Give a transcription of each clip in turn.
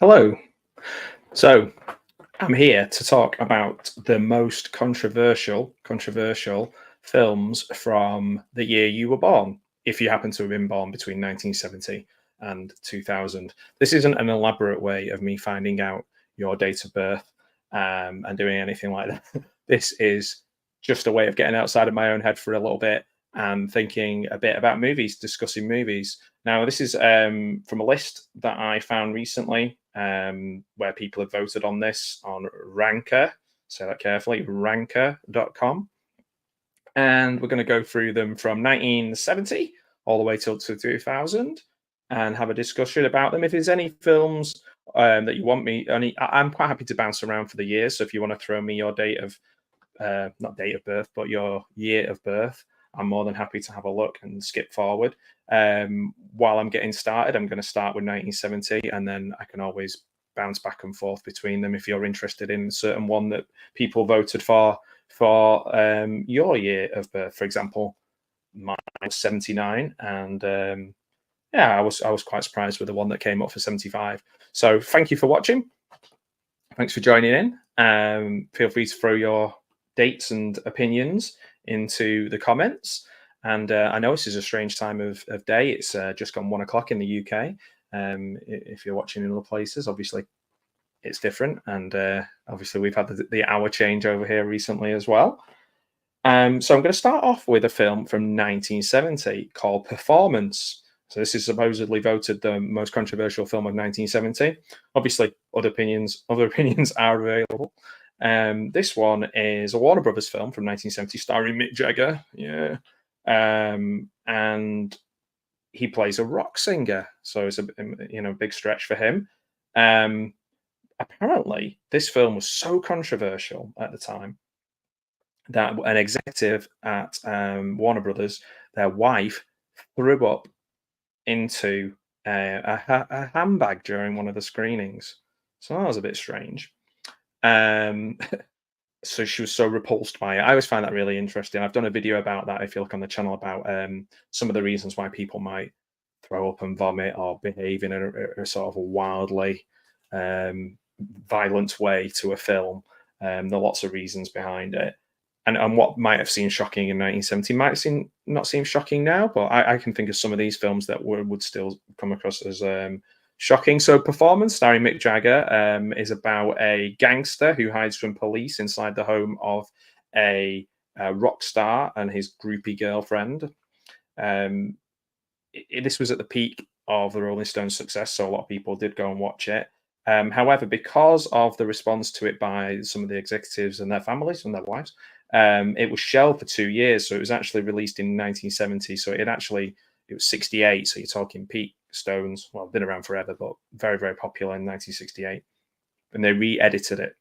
Hello. So I'm here to talk about the most controversial films from the year you were born, if you happen to have been born between 1970 and 2000. This isn't an elaborate way of me finding out your date of birth and doing anything like that. This is just a way of getting outside of my own head for a little bit and thinking a bit about movies, discussing movies. Now, this is from a list that I found recently where people have voted on this on Ranker. Say that carefully, ranker.com. And we're going to go through them from 1970 all the way till to 2000 and have a discussion about them. If there's any films that you want me, I'm quite happy to bounce around for the years. So if you want to throw me your date of, not date of birth, but your year of birth, I'm more than happy to have a look and skip forward. While I'm getting started, I'm going to start with 1970, and then I can always bounce back and forth between them if you're interested in a certain one that people voted for your year of birth. For example, mine was 79, and yeah, I was quite surprised with the one that came up for 75. So thank you for watching. Thanks for joining in. Feel free to throw your dates and opinions into the comments. And I know this is a strange time of day. It's just gone 1 o'clock in the UK. If you're watching in other places, obviously it's different. And obviously we've had the hour change over here recently as well. So I'm going to start off with a film from 1970 called Performance. So this is supposedly voted the most controversial film of 1970. Obviously, other opinions are available. This one is a Warner Brothers film from 1970 starring Mick Jagger. Yeah. And he plays a rock singer. So it's a big stretch for him. Apparently, this film was so controversial at the time that an executive at Warner Brothers, their wife, threw up into a handbag during one of the screenings. So that was a bit strange. So she was so repulsed by it. I always find that really interesting. I've done a video about that, if you look on the channel, about some of the reasons why people might throw up and vomit or behave in a sort of a wildly violent way to a film. There are lots of reasons behind it. And what might have seemed shocking in 1970 might not seem shocking now, but I can think of some of these films that would still come across as shocking. So Performance, starring Mick Jagger, is about a gangster who hides from police inside the home of a rock star and his groupie girlfriend. This was at the peak of the Rolling Stones' success, so a lot of people did go and watch it. However, because of the response to it by some of the executives and their families and their wives, it was shelved for 2 years. So it was actually released in 1970. So it was 68. So you're talking peak Stones. Well, been around forever, but very, very popular in 1968. And they re-edited it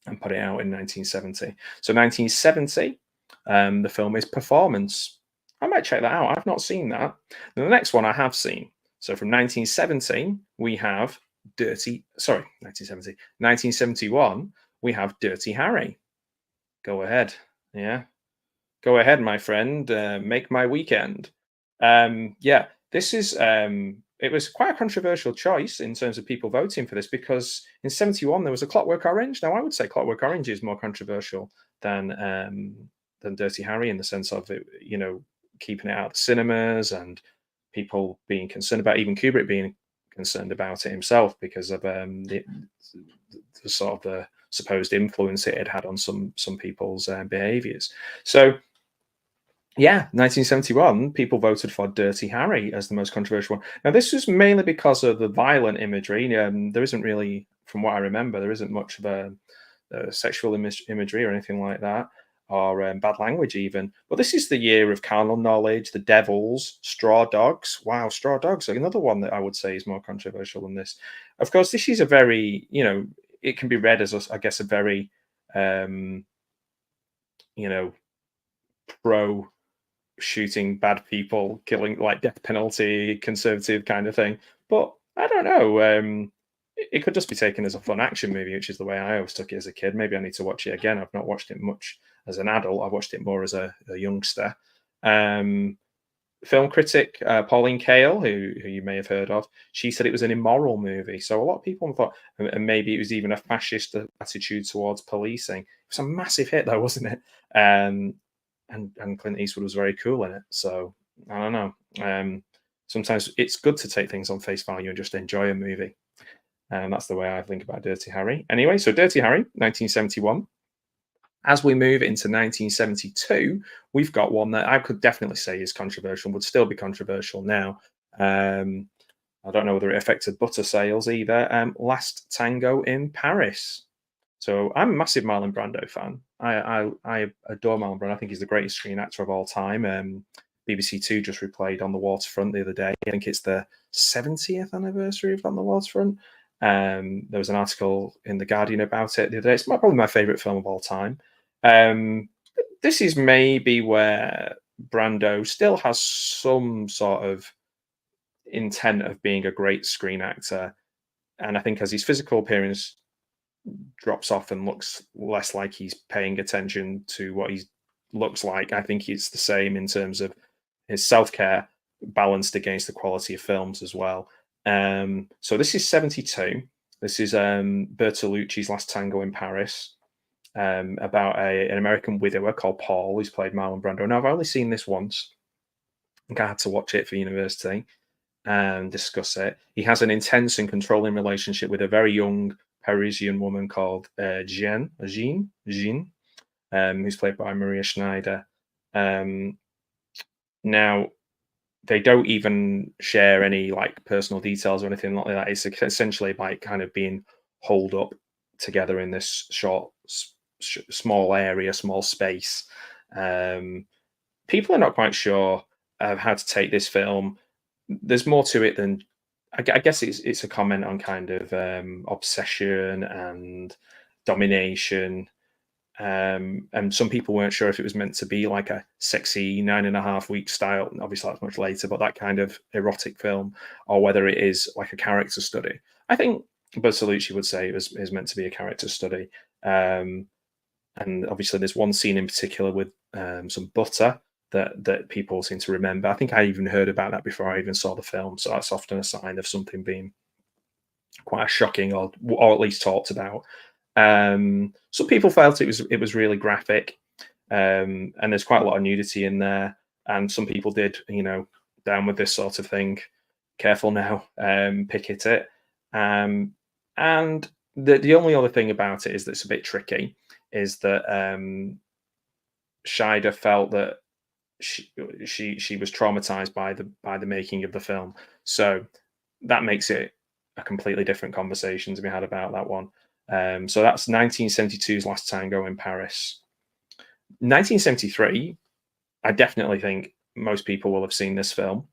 and put it out in 1970. So 1970, the film is Performance. I might check that out. I've not seen that. The next one I have seen. So from 1917, we have 1971, we have Dirty Harry. Go ahead. Yeah. Go ahead, my friend. Make my weekend. Yeah, this is it was quite a controversial choice in terms of people voting for this, because in 71 there was a Clockwork Orange. Now I would say Clockwork Orange is more controversial than Dirty Harry, in the sense of it, keeping it out of the cinemas and people being concerned about, even Kubrick being concerned about it himself because of the sort of the supposed influence it had on some people's behaviors. So yeah, 1971, people voted for Dirty Harry as the most controversial one. Now, this was mainly because of the violent imagery. There isn't really, from what I remember, there isn't much of a sexual imagery or anything like that, or bad language even. But this is the year of carnal knowledge, the devils, straw dogs. Wow, straw dogs, another one that I would say is more controversial than this. Of course, this is a very, it can be read as, I guess, a very, pro shooting bad people, killing, like death penalty, conservative kind of thing. But I don't know. It could just be taken as a fun action movie, which is the way I always took it as a kid. Maybe I need to watch it again. I've not watched it much as an adult. I watched it more as a youngster. film critic Pauline Kael, who you may have heard of, she said it was an immoral movie. So a lot of people thought, and maybe it was even a fascist attitude towards policing. It was a massive hit, though, wasn't it? And Clint Eastwood was very cool in it. So I don't know. Sometimes it's good to take things on face value and just enjoy a movie. And that's the way I think about Dirty Harry. Anyway, so Dirty Harry, 1971. As we move into 1972, we've got one that I could definitely say is controversial, would still be controversial now. I don't know whether it affected butter sales either. Last Tango in Paris. So I'm a massive Marlon Brando fan. I adore Marlon Brando. I think he's the greatest screen actor of all time. BBC Two just replayed On the Waterfront the other day. I think it's the 70th anniversary of On the Waterfront. There was an article in The Guardian about it the other day. It's probably my favourite film of all time. This is maybe where Brando still has some sort of intent of being a great screen actor. And I think as his physical appearance drops off and looks less like he's paying attention to what he looks like, I think it's the same in terms of his self-care balanced against the quality of films as well. So this is 72. This is Bertolucci's Last Tango in Paris, about an American widower called Paul, who's played Marlon Brando. Now, I've only seen this once. I think I had to watch it for university and discuss it. He has an intense and controlling relationship with a very young Parisian woman called Jean, who's played by Maria Schneider. Now, they don't even share any like personal details or anything like that. It's essentially like kind of being holed up together in this small area, small space. People are not quite sure how to take this film. There's more to it than I guess it's a comment on kind of obsession and domination. And some people weren't sure if it was meant to be like a sexy 9.5 week style. Obviously, that's much later, but that kind of erotic film, or whether it is like a character study. I think Bertolucci would say it is meant to be a character study. And obviously, there's one scene in particular with some butter that people seem to remember. I think I even heard about that before I even saw the film. So that's often a sign of something being quite shocking or at least talked about. Some people felt it was really graphic, and there's quite a lot of nudity in there. And some people did, down with this sort of thing. Careful now, picket it. And the only other thing about it is that's a bit tricky is that Scheider felt that she was traumatized by the making of the film, so that makes it a completely different conversation to be had about that one. So that's 1972's Last Tango in Paris. 1973, I definitely think most people will have seen this film.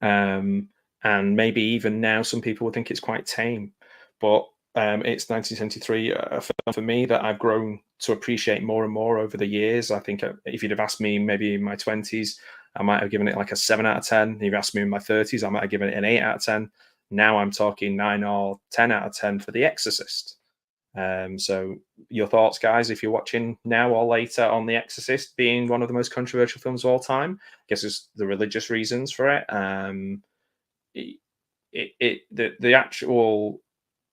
And maybe even now some people would think it's quite tame. But it's 1973, a film for me that I've grown to appreciate more and more over the years. I think if you'd have asked me maybe in my 20s, I might have given it like a 7 out of 10. If you asked me in my 30s, I might have given it an 8 out of 10. Now I'm talking 9 or 10 out of 10 for The Exorcist. So your thoughts, guys, if you're watching now or later on The Exorcist being one of the most controversial films of all time? I guess there's the religious reasons for it.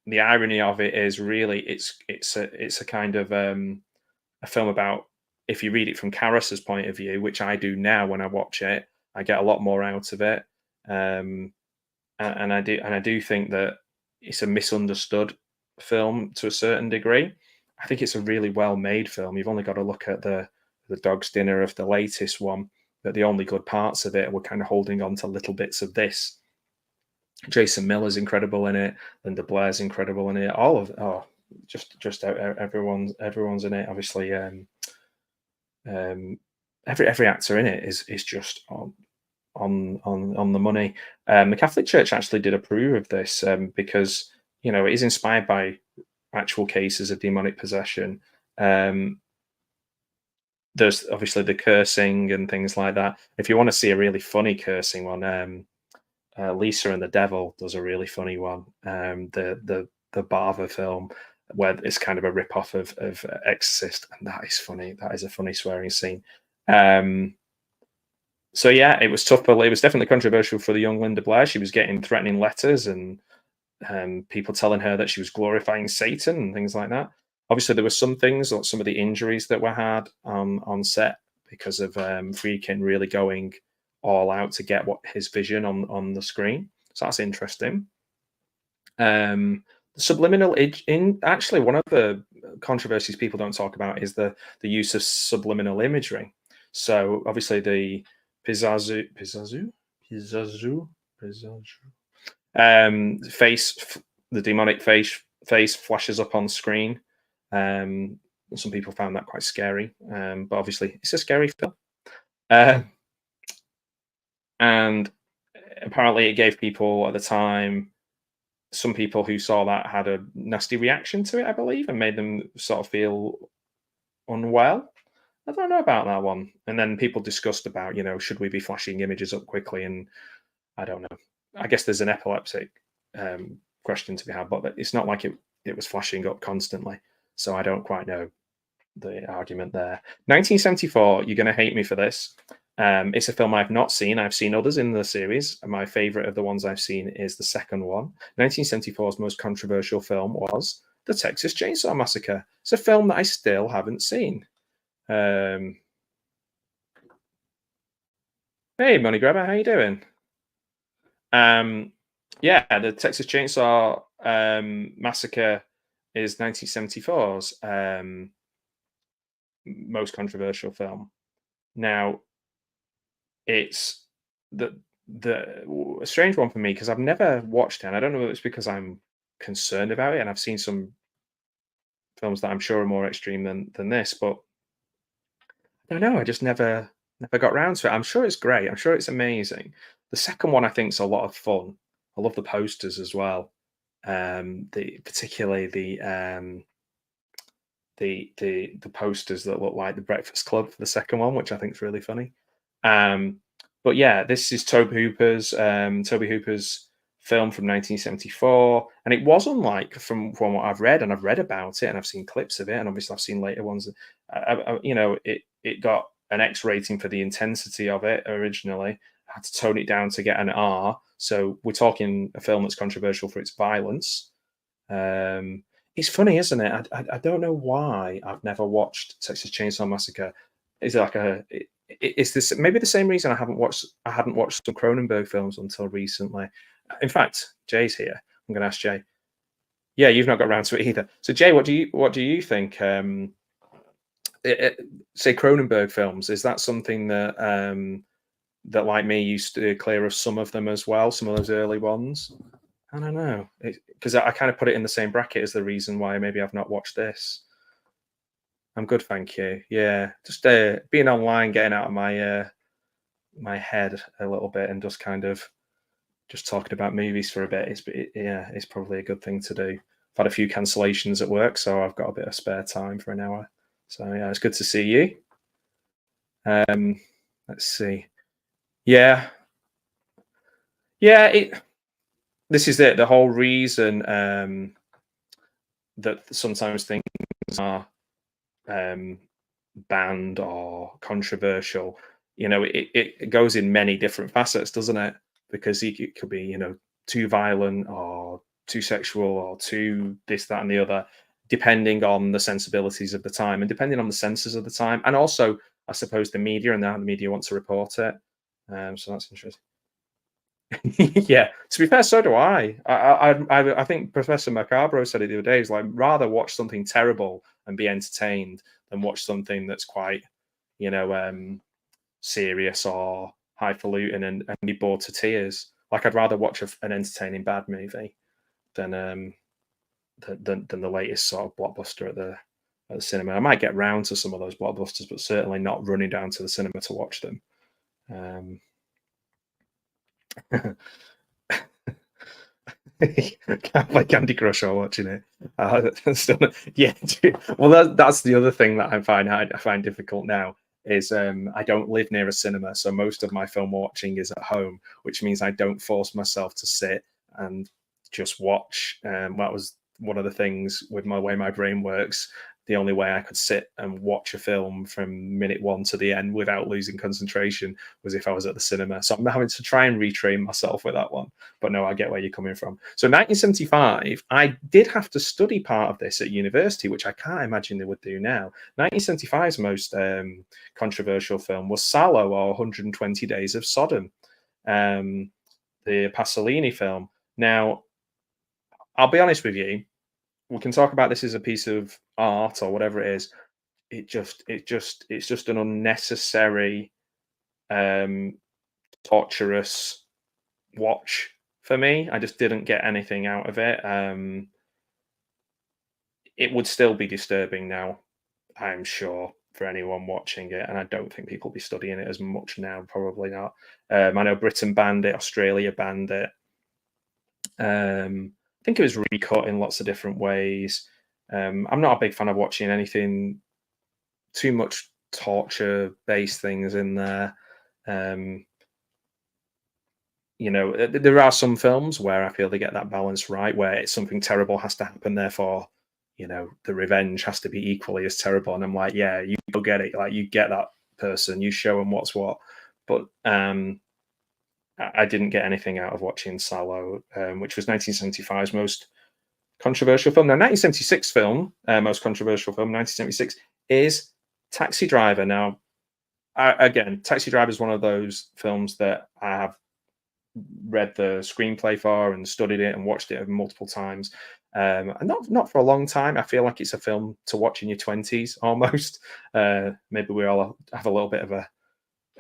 The irony of it is really it's a kind of a film about, if you read it from Karas's point of view, which I do now when I watch it, I get a lot more out of it. And I do think that it's a misunderstood film to a certain degree. I think it's a really well made film. You've only got to look at the Dog's Dinner of the latest one, that the only good parts of it were kind of holding on to little bits of this. Jason Miller's incredible in it. Linda Blair's incredible in it. Just everyone's in it. Obviously, every actor in it is just on the money. The Catholic Church actually did approve of this because it is inspired by actual cases of demonic possession. There's obviously the cursing and things like that. If you want to see a really funny cursing one, Lisa and the Devil does a really funny one. The Bava film, where it's kind of a rip-off of Exorcist, and that is funny. That is a funny swearing scene. So yeah, it was tough, but it was definitely controversial for the young Linda Blair. She was getting threatening letters and people telling her that she was glorifying Satan and things like that. Obviously, there were some things, like some of the injuries that were had on set because of Friedkin really going all out to get what his vision on the screen. So that's interesting. Subliminal in actually one of the controversies people don't talk about is the use of subliminal imagery. So obviously the Pizazu Pizazu Pizazu Pizazu face, the demonic face flashes up on screen. Um, some people found that quite scary, but obviously it's a scary film. Uh, and apparently, it gave people at the time, some people who saw that had a nasty reaction to it, I believe, and made them sort of feel unwell. I don't know about that one. And then people discussed about, should we be flashing images up quickly? And I don't know. I guess there's an epileptic question to be had, but it's not like it was flashing up constantly. So I don't quite know the argument there. 1974, you're going to hate me for this. It's a film I've not seen. I've seen others in the series. My favorite of the ones I've seen is the second one. 1974's most controversial film was The Texas Chainsaw Massacre. It's a film that I still haven't seen. Hey, Money Grabber, how you doing? Yeah, the Texas Chainsaw Massacre is 1974's most controversial film. Now, it's a strange one for me because I've never watched it. And I don't know if it's because I'm concerned about it, and I've seen some films that I'm sure are more extreme than this, but I don't know. I just never got round to it. I'm sure it's great. I'm sure it's amazing. The second one I think is a lot of fun. I love the posters as well. Particularly the posters that look like the Breakfast Club for the second one, which I think is really funny. But yeah, this is Toby Hooper's film from 1974, and it was unlike from what I've read, and I've read about it, and I've seen clips of it, and obviously I've seen later ones. It got an X rating for the intensity of it originally. I had to tone it down to get an R. So we're talking a film that's controversial for its violence. It's funny, isn't it? I don't know why I've never watched Texas Chainsaw Massacre. Is it like is this maybe the same reason I hadn't watched some Cronenberg films until recently? In fact, Jay's here. I'm going to ask Jay. Yeah, you've not got around to it either. So Jay, what do you think? Say Cronenberg films, is that something that that like me used to clear of some of them as well, some of those early ones? I don't know, because I kind of put it in the same bracket as the reason why maybe I've not watched this. I'm good, thank you. Yeah, just being online, getting out of my head a little bit, and just kind of just talking about movies for a bit. It's probably a good thing to do. I've had a few cancellations at work, so I've got a bit of spare time for an hour. So yeah, it's good to see you. Let's see. Yeah, yeah. This is it. The whole reason that sometimes things are banned or controversial, it goes in many different facets, doesn't it? Because it could be, too violent or too sexual or too this, that, and the other, depending on the sensibilities of the time and depending on the censors of the time, and also, I suppose, the media and how the media want to report it. So that's interesting. Yeah, to be fair, so do I. I think Professor Macabro said it the other day. He's like, rather watch something terrible and be entertained than watch something that's quite, serious or highfalutin and be bored to tears. Like, I'd rather watch an entertaining bad movie than the latest sort of blockbuster at the cinema. I might get round to some of those blockbusters, but certainly not running down to the cinema to watch them. Like Candy Crush or watching it. Yeah. Well, that's the other thing that I find difficult now is I don't live near a cinema, so most of my film watching is at home, which means I don't force myself to sit and just watch. That was one of the things with my way my brain works. the only way I could sit and watch a film from minute one to the end without losing concentration was if I was at the cinema. So I'm having to try and retrain myself with that one. But no, I get where you're coming from. So 1975, I did have to study part of this at university, which I can't imagine they would do now. 1975's most controversial film was Salò, or 120 Days of Sodom, the Pasolini film. Now, I'll be honest with you, we can talk about this as a piece of art or whatever it is. It's just an unnecessary, um, torturous watch for me. I just didn't get anything out of it. It would still be disturbing now, I'm sure, for anyone watching it, and I don't think people will be studying it as much now. Probably not. I know Britain banned it, Australia banned it. I think it was recut in lots of different ways. I'm not a big fan of watching anything too much torture-based things in there. You know, there are some films where I feel they get that balance right, where it's something terrible has to happen, therefore, you know, the revenge has to be equally as terrible. And I'm like, yeah, you go get it. Like, you get that person, you show them what's what. But I didn't get anything out of watching Salò, which was 1975's most controversial film. Now, 1976 film, most controversial film, 1976, is Taxi Driver. Now, again, Taxi Driver is one of those films that I have read the screenplay for and studied it and watched it multiple times. And not for a long time. I feel like it's a film to watch in your 20s almost. Maybe we all have a little bit of a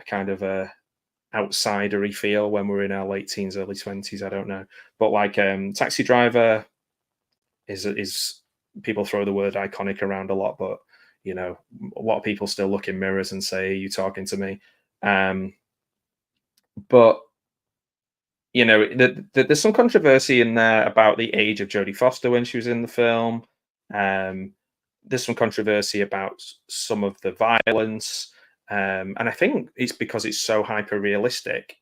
kind of a outsidery feel when we're in our late teens, early 20s. I don't know. But like Taxi Driver is people throw the word iconic around a lot, but you know, a lot of people still look in mirrors and say, "Are you talking to me?" But you know, there's some controversy in there about the age of Jodie Foster when she was in the film. There's some controversy about some of the violence, and I think it's because it's so hyper realistic,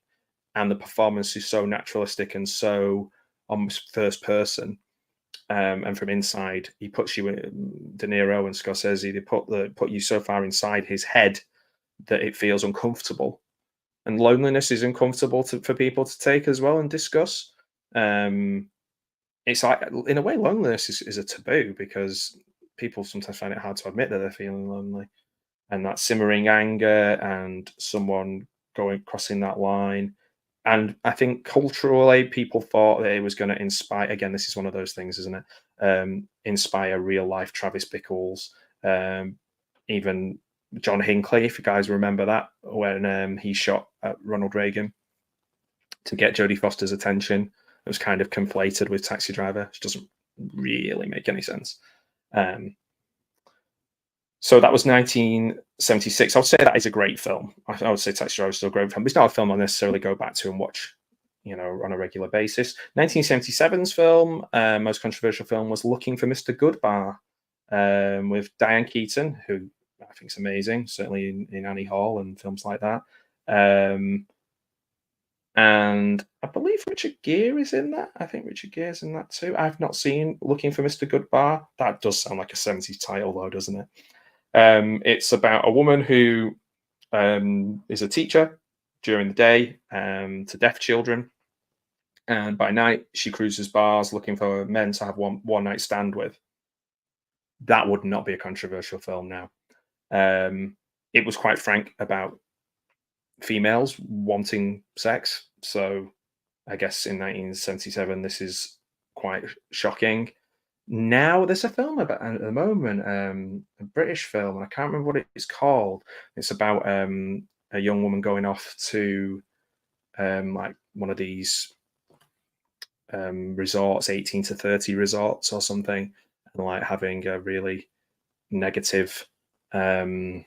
and the performance is so naturalistic and so almost first person. And from inside, he puts you in. De Niro and Scorsese, they put you so far inside his head that it feels uncomfortable. And loneliness is uncomfortable for people to take as well and discuss. Um, it's like, in a way, loneliness is a taboo because people sometimes find it hard to admit that they're feeling lonely, and that simmering anger and someone going crossing that line. And I think culturally, people thought that it was going to inspire. Again, this is one of those things, isn't it? Inspire real life Travis Bickles, even John Hinckley, if you guys remember that, when he shot at Ronald Reagan to get Jodie Foster's attention. It was kind of conflated with Taxi Driver, which doesn't really make any sense. So that was 1976. I would say that is a great film. I would say Taxi Driver is still a great film. It's not a film I'll necessarily go back to and watch, you know, on a regular basis. 1977's film, most controversial film, was Looking for Mr. Goodbar, with Diane Keaton, who I think is amazing, certainly in Annie Hall and films like that. And I believe Richard Gere is in that. I think Richard Gere's in that too. I've not seen Looking for Mr. Goodbar. That does sound like a 70s title, though, doesn't it? It's about a woman who is a teacher during the day to deaf children, and by night she cruises bars looking for men to have one night stand with. That would not be a controversial film now. It was quite frank about females wanting sex, so I guess in 1977 this is quite shocking. Now there's a film about at the moment, a British film, and I can't remember what it's called. It's about a young woman going off to like one of these resorts, 18 to 30 resorts or something, and like having a really negative time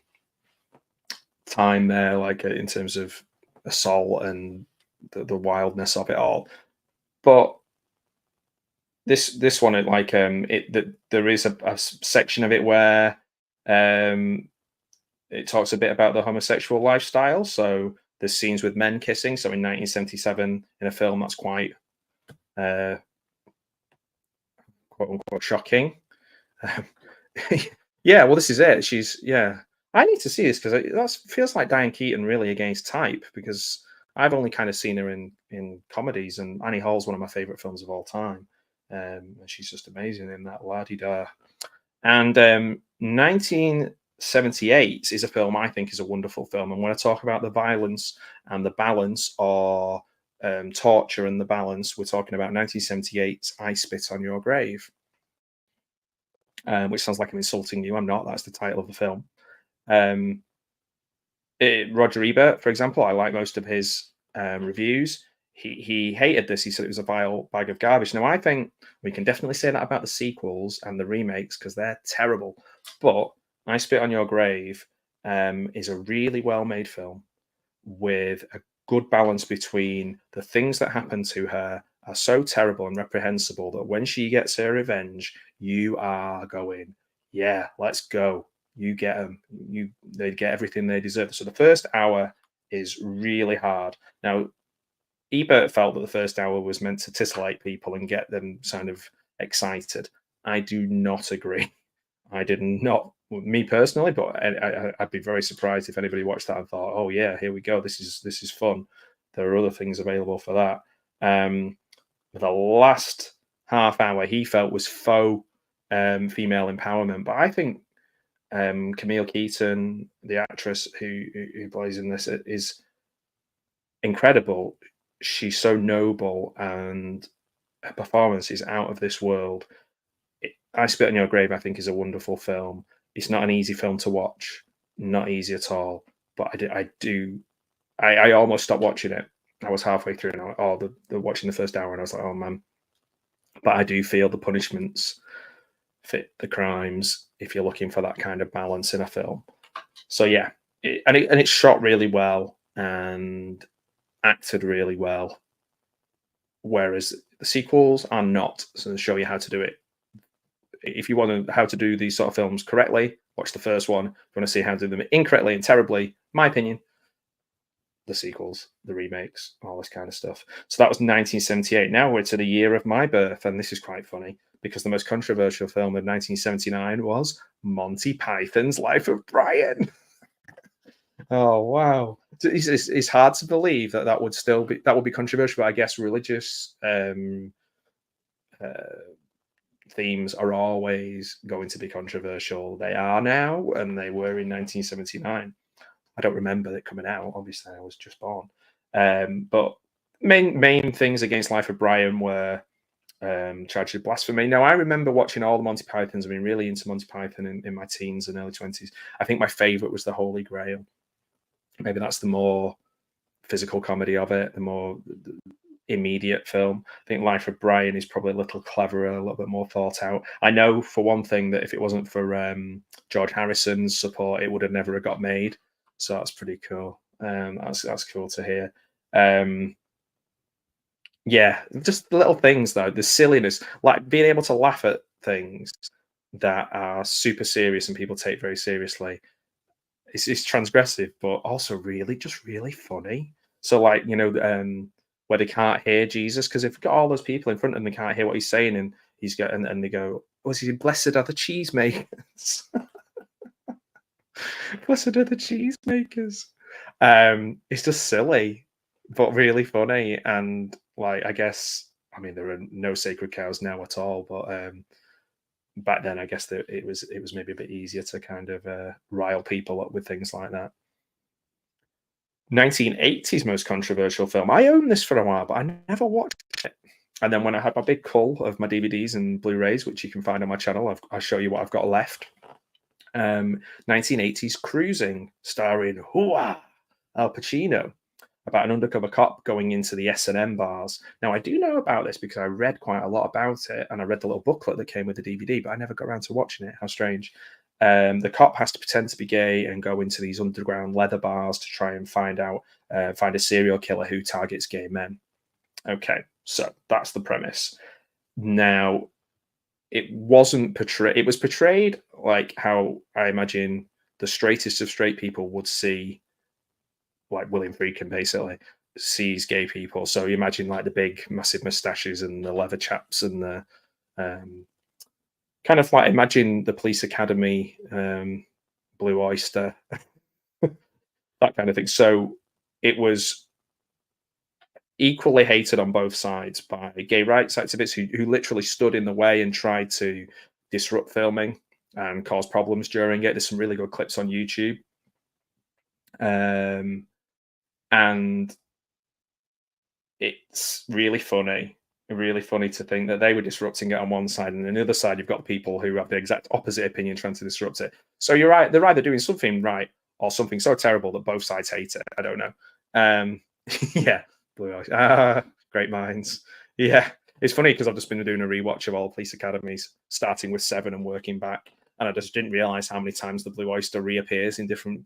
there, like in terms of assault and the wildness of it all. But this one, there is a section of it where it talks a bit about the homosexual lifestyle. So there's scenes with men kissing. So in 1977, in a film that's quite quote unquote shocking. Yeah, well, this is it. She's yeah. I need to see this because that feels like Diane Keaton really against type because I've only kind of seen her in comedies, and Annie Hall's one of my favorite films of all time. And she's just amazing in that la di da. And 1978 is a film I think is a wonderful film. And when I talk about the violence and the balance, or torture and the balance, we're talking about 1978's "I Spit on Your Grave," which sounds like I'm insulting you. I'm not. That's the title of the film. Um, Roger Ebert, for example, I like most of his reviews. He hated this. He said it was a vile bag of garbage. Now, I think we can definitely say that about the sequels and the remakes because they're terrible. But I Spit on Your Grave is a really well made film with a good balance between the things that happen to her are so terrible and reprehensible that when she gets her revenge, you are going, yeah, let's go. You get them. They get everything they deserve. So the first hour is really hard. Now, Ebert felt that the first hour was meant to titillate people and get them kind of excited. I do not agree. I did not, me personally, but I'd be very surprised if anybody watched that and thought, "Oh yeah, here we go. This is fun." There are other things available for that. Um, the last half hour he felt was faux female empowerment, but I think Camille Keaton, the actress who plays in this, is incredible. She's so noble, and her performance is out of this world. I Spit on Your Grave, I think, is a wonderful film. It's not an easy film to watch, not easy at all. But I almost stopped watching it. I was halfway through, and watching the first hour, and I was like, oh man. But I do feel the punishments fit the crimes if you're looking for that kind of balance in a film. So yeah, it's shot really well and acted really well, whereas the sequels are not. So they show you how to do it. If you want to how to do these sort of films correctly, watch the first one. If you want to see how to do them incorrectly and terribly, my opinion, the sequels, the remakes, all this kind of stuff. So that was 1978. Now we're to the year of my birth, and this is quite funny because the most controversial film of 1979 was Monty Python's Life of Brian. Oh wow! It's hard to believe that that would be controversial. But I guess religious uh, themes are always going to be controversial. They are now, and they were in 1979. I don't remember it coming out. Obviously, I was just born. But main things against Life of Brian were charged with blasphemy. Now, I remember watching all the Monty Pythons. I mean, really into Monty Python in my teens and early 20s. I think my favorite was the Holy Grail. Maybe that's the more physical comedy of it, the more immediate film. I think Life of Brian is probably a little cleverer, a little bit more thought out. I know for one thing that if it wasn't for George Harrison's support, it would have never got made. So that's pretty cool. That's cool to hear. Yeah, just the little things though, the silliness, like being able to laugh at things that are super serious and people take very seriously. It's transgressive, but also really just really funny. So like where they can't hear Jesus because they've got all those people in front of them, they can't hear what he's saying, and he's got and they go, "Was he blessed are the cheesemakers? Blessed are the cheesemakers." It's just silly, but really funny, and like I guess I mean there are no sacred cows now at all, but back then I guess that it was maybe a bit easier to kind of rile people up with things like that. 1980's most controversial film. I owned this for a while, but I never watched it. And then when I had my big cull of my DVDs and Blu-rays, which you can find on my channel, I'll show you what I've got left. 1980's Cruising, starring Al Pacino, about an undercover cop going into the S&M bars. Now, I do know about this because I read quite a lot about it, and I read the little booklet that came with the DVD, but I never got around to watching it. How strange. The cop has to pretend to be gay and go into these underground leather bars to try and find a serial killer who targets gay men. Okay, so that's the premise. Now, it wasn't portrayed. It was portrayed like how I imagine the straightest of straight people would see, like William Friedkin, basically sees gay people. So you imagine like the big, massive mustaches and the leather chaps and the um, kind of like imagine the Police Academy, Blue Oyster, that kind of thing. So it was equally hated on both sides by gay rights activists who literally stood in the way and tried to disrupt filming and cause problems during it. There's some really good clips on YouTube. And it's really funny to think that they were disrupting it on one side, and on the other side, you've got people who have the exact opposite opinion trying to disrupt it. So you're right; they're either doing something right or something so terrible that both sides hate it. I don't know. Um, yeah, Blue Eyes. Great minds. Yeah, it's funny because I've just been doing a rewatch of all Police Academies, starting with 7 and working back, and I just didn't realize how many times the Blue Oyster reappears in different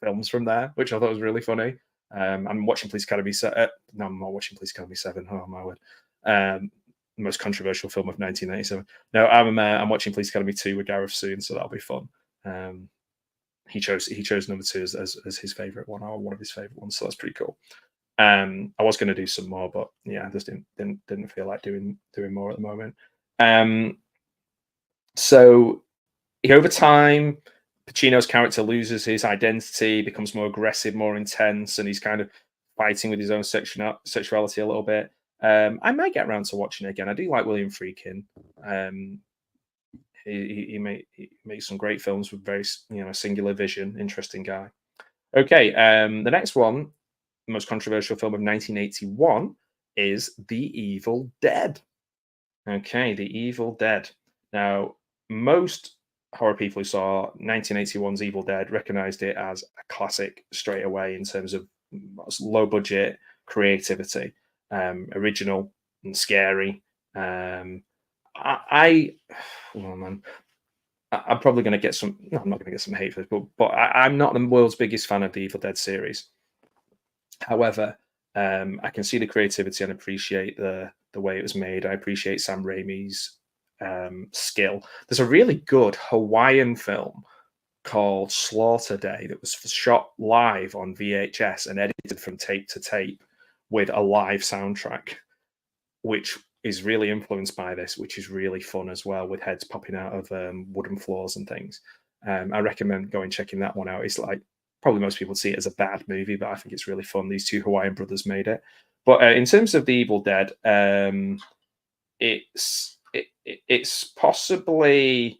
films from there, which I thought was really funny. I'm watching Police Academy. No, I'm not watching Police Academy 7. Oh my word! The most controversial film of 1997. No, I'm watching Police Academy 2 with Gareth soon, so that'll be fun. He chose number 2 as his favorite one, or one of his favorite ones, so that's pretty cool. I was going to do some more, but yeah, I just didn't feel like doing more at the moment. So over time, Pacino's character loses his identity, becomes more aggressive, more intense, and he's kind of fighting with his own sexuality a little bit. I might get around to watching it again. I do like William Friedkin. He makes some great films with very singular vision. Interesting guy. Okay, the next one, the most controversial film of 1981, is The Evil Dead. Okay, The Evil Dead. Now, most horror people who saw 1981's Evil Dead recognized it as a classic straight away in terms of low budget creativity, original and scary. Oh man, I'm probably going to get some. No, I'm not going to get some hate for this, but I'm not the world's biggest fan of the Evil Dead series. However, I can see the creativity and appreciate the way it was made. I appreciate Sam Raimi's skill. There's a really good Hawaiian film called Slaughter Day that was shot live on VHS and edited from tape to tape with a live soundtrack, which is really influenced by this, which is really fun as well, with heads popping out of wooden floors and things. I recommend going checking that one out. It's like, probably most people see it as a bad movie, but I think it's really fun. These two Hawaiian brothers made it. But in terms of The Evil Dead, it's possibly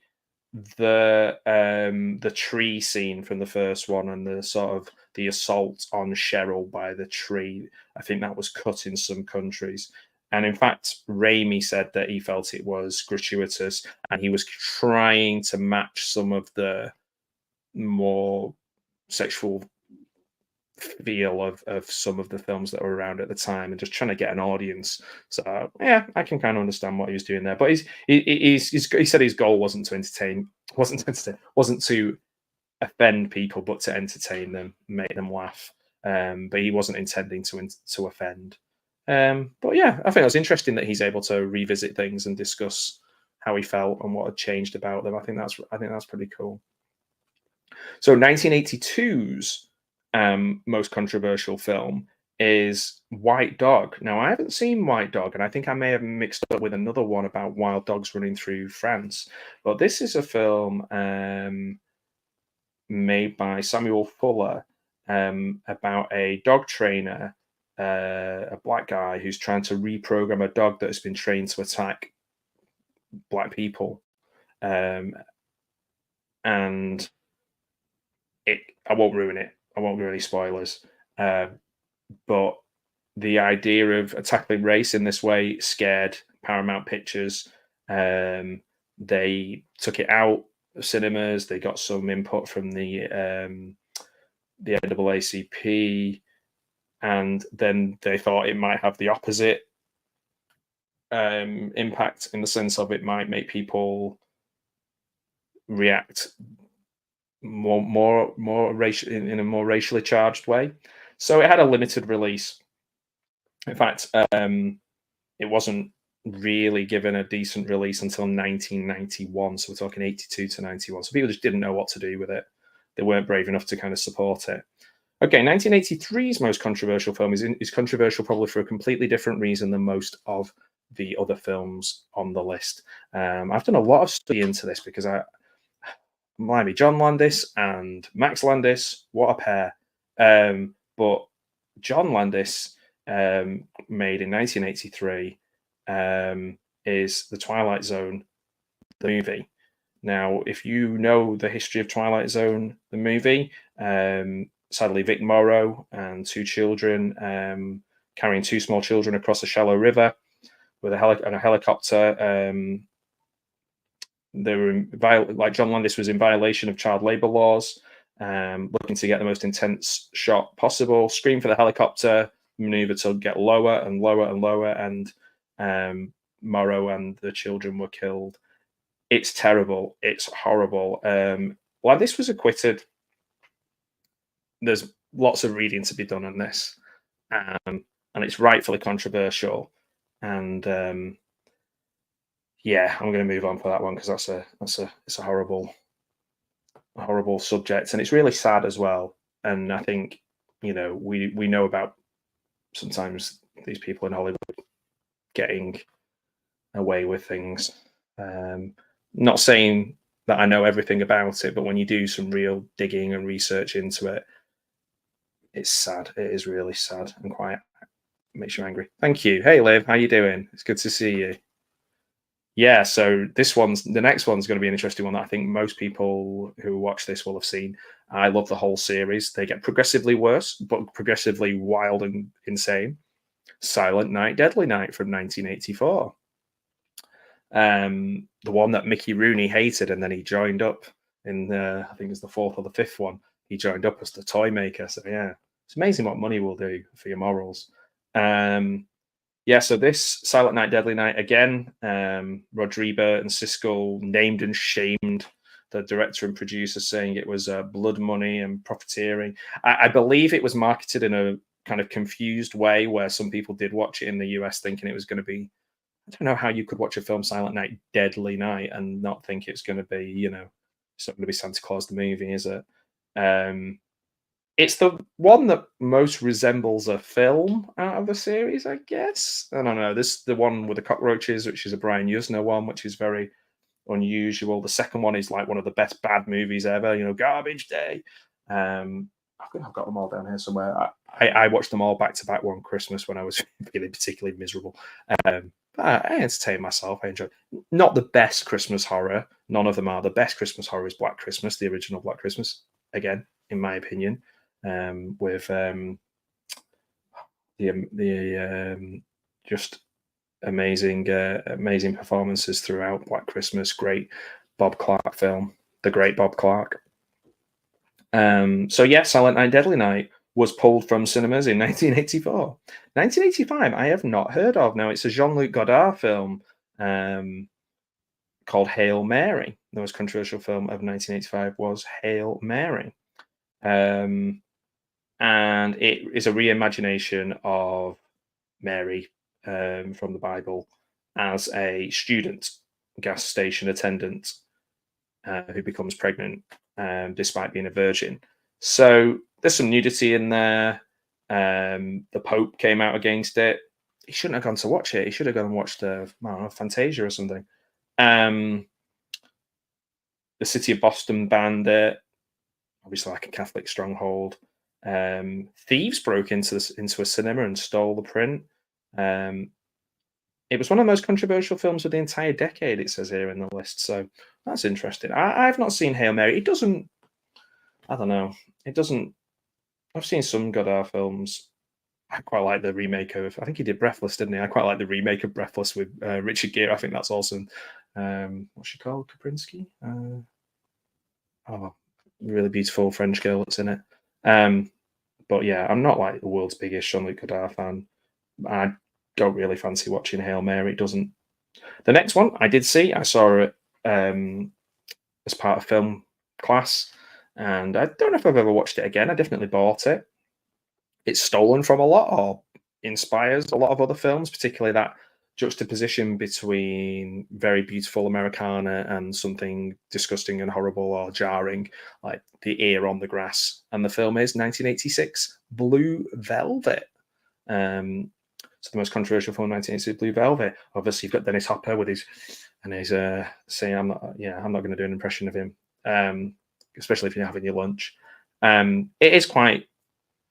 the tree scene from the first one and the sort of the assault on Cheryl by the tree. I think that was cut in some countries. And in fact, Raimi said that he felt it was gratuitous and he was trying to match some of the more sexual feel of some of the films that were around at the time and just trying to get an audience. So yeah, I can kind of understand what he was doing there. But he said his goal wasn't to offend people, but to entertain them, make them laugh. But he wasn't intending to offend. But yeah, I think it was interesting that he's able to revisit things and discuss how he felt and what had changed about them. I think that's pretty cool. So 1982's most controversial film is White Dog. Now, I haven't seen White Dog, and I think I may have mixed up with another one about wild dogs running through France. But this is a film made by Samuel Fuller about a dog trainer, a black guy who's trying to reprogram a dog that has been trained to attack black people. And I won't ruin it. I won't do any spoilers. But the idea of tackling race in this way scared Paramount Pictures. They took it out of cinemas. They got some input from the NAACP, and then they thought it might have the opposite impact, in the sense of it might make people react more racial, in a more racially charged way. So it had a limited release. In fact, it wasn't really given a decent release until 1991. So we're talking 82 to 91. So people just didn't know what to do with it. They weren't brave enough to kind of support it. Okay, 1983's most controversial film is controversial probably for a completely different reason than most of the other films on the list. I've done a lot of study into this because blimey, John Landis and Max Landis, what a pair. But John Landis, made in 1983, is The Twilight Zone, the movie. Now, if you know the history of Twilight Zone, the movie, sadly, Vic Morrow and two children carrying two small children across a shallow river with a helicopter. They were like John Landis was in violation of child labor laws, looking to get the most intense shot possible. Scream for the helicopter, maneuver to get lower and lower and lower, and Morrow and the children were killed. It's terrible. It's horrible. Landis was acquitted. There's lots of reading to be done on this, and it's rightfully controversial. And yeah, I'm going to move on for that one because it's a horrible subject, and it's really sad as well. And I think we know about sometimes these people in Hollywood getting away with things. Not saying that I know everything about it, but when you do some real digging and research into it, it's sad. It is really sad and quite makes you angry. Thank you. Hey, Liv, how you doing? It's good to see you. Yeah, so the next one's going to be an interesting one that I think most people who watch this will have seen. I love the whole series. They get progressively worse, but progressively wild and insane. Silent Night, Deadly Night from 1984. The one that Mickey Rooney hated, and then he joined up in I think it's the fourth or the fifth one. He joined up as the toy maker. So yeah, it's amazing what money will do for your morals. Yeah, so this Silent Night, Deadly Night again. Roger Ebert and Siskel named and shamed the director and producer, saying it was blood money and profiteering. I believe it was marketed in a kind of confused way, where some people did watch it in the US thinking it was going to be. I don't know how you could watch a film Silent Night, Deadly Night and not think it's going to be, it's not going to be Santa Claus the movie, is it? It's the one that most resembles a film out of the series, I guess. I don't know. This the one with the cockroaches, which is a Brian Yuzna one, which is very unusual. The second one is like one of the best bad movies ever, Garbage Day. I think I've got them all down here somewhere. I watched them all back to back one Christmas when I was feeling particularly miserable. I entertain myself. I enjoy. Not the best Christmas horror. None of them are. The best Christmas horror is Black Christmas, the original Black Christmas. Again, in my opinion, with just amazing performances throughout Black Christmas. Great Bob Clark film, the great Bob Clark. So yeah, Silent Night, Deadly Night was pulled from cinemas in 1984. 1985, I have not heard of. Now, it's a Jean-Luc Godard film called Hail Mary. The most controversial film of 1985 was Hail Mary. And it is a reimagination of Mary from the Bible as a student, gas station attendant, who becomes pregnant despite being a virgin. So there's some nudity in there. The Pope came out against it. He shouldn't have gone to watch it. He should have gone and watched Fantasia or something. The City of Boston banned it. Obviously, like a Catholic stronghold. Thieves broke into a cinema and stole the print. It was one of the most controversial films of the entire decade, it says here in the list. So that's interesting. I've not seen Hail Mary. It doesn't. I don't know. It doesn't. I've seen some Godard films. I quite like the remake of. I think he did Breathless, didn't he? I quite like the remake of Breathless with Richard Gere. I think that's awesome. What's she called? Kaprinsky. Really beautiful French girl that's in it. But yeah, I'm not like the world's biggest Jean-Luc Godard fan. I don't really fancy watching Hail Mary. It doesn't. The next one I did see. I saw it as part of film class, and I don't know if I've ever watched it again. I definitely bought it. It's stolen from a lot or inspires a lot of other films, particularly that juxtaposition between very beautiful Americana and something disgusting and horrible or jarring, like the ear on the grass. And the film is 1986 Blue Velvet. So So the most controversial film, 1986, Blue Velvet. Obviously, you've got Dennis Hopper with his saying, I'm not going to do an impression of him, especially if you're having your lunch. It is quite.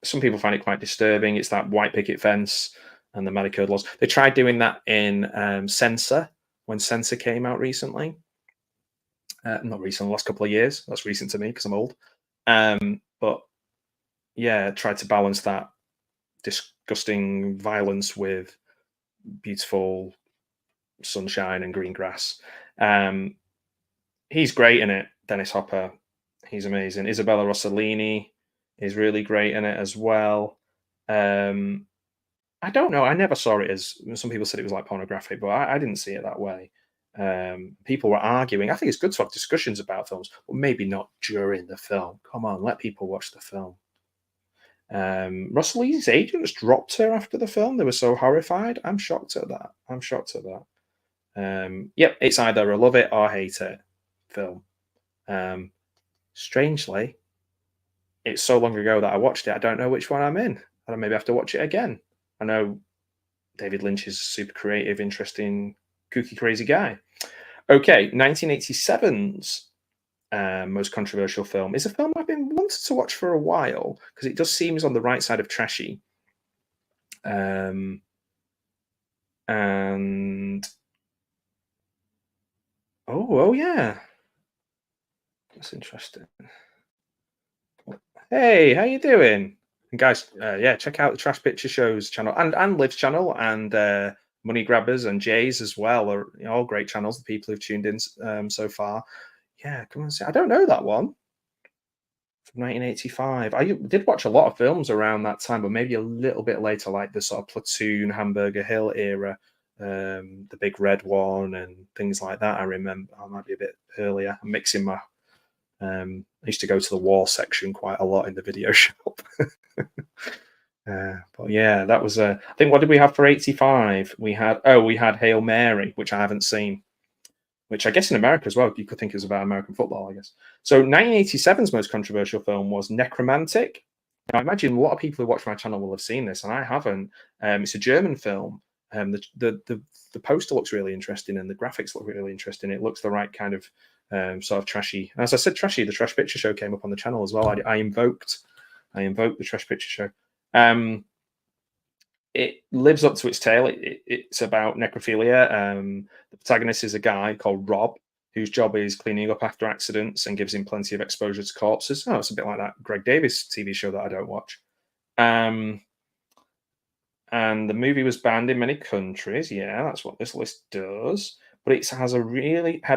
Some people find it quite disturbing. It's that white picket fence and the Medicode laws. They tried doing that in Censor when Censor came out recently. Not recent, the last couple of years. That's recent to me because I'm old. But yeah, tried to balance that disgusting violence with beautiful sunshine and green grass. He's great in it, Dennis Hopper. He's amazing. Isabella Rossellini is really great in it as well. I don't know. I never saw it as some people said it was like pornographic, but I didn't see it that way. People were arguing. I think it's good to have discussions about films, but maybe not during the film. Come on, let people watch the film. Rossellini's agents dropped her after the film. They were so horrified. I'm shocked at that. Yep, it's either a love it or hate it film. Strangely, it's so long ago that I watched it. I don't know which one I'm in. I don't maybe have to watch it again. I know David Lynch is a super creative, interesting, kooky, crazy guy. Okay, 1987's most controversial film is a film I've been wanting to watch for a while because it just seems on the right side of trashy. And oh yeah, that's interesting. Hey, how you doing? And guys, yeah, check out the Trash Picture Shows channel and Liv's channel and Money Grabbers and Jay's as well. Are all great channels. The people who've tuned in so far. Yeah, come on, see. I don't know that one from 1985. I did watch a lot of films around that time, but maybe a little bit later, like the sort of Platoon, Hamburger Hill era, the Big Red One, and things like that. I remember. I might be a bit earlier. I'm mixing my. I used to go to the war section quite a lot in the video shop. But yeah, that was I think what did we have for 85? We had Hail Mary, which I haven't seen, which I guess in America as well, you could think it was about American football, I guess. So 1987's most controversial film was Necromantic. Now, I imagine a lot of people who watch my channel will have seen this, and I haven't. It's a German film. The poster looks really interesting, and the graphics look really interesting. It looks the right kind of sort of trashy. And as I said, trashy. The Trash Picture Show came up on the channel as well. I invoked the Trash Picture Show. It lives up to its tale. It's about necrophilia. The protagonist is a guy called Rob, whose job is cleaning up after accidents and gives him plenty of exposure to corpses. Oh, it's a bit like that Greg Davis TV show that I don't watch. And the movie was banned in many countries. Yeah, that's what this list does. But it had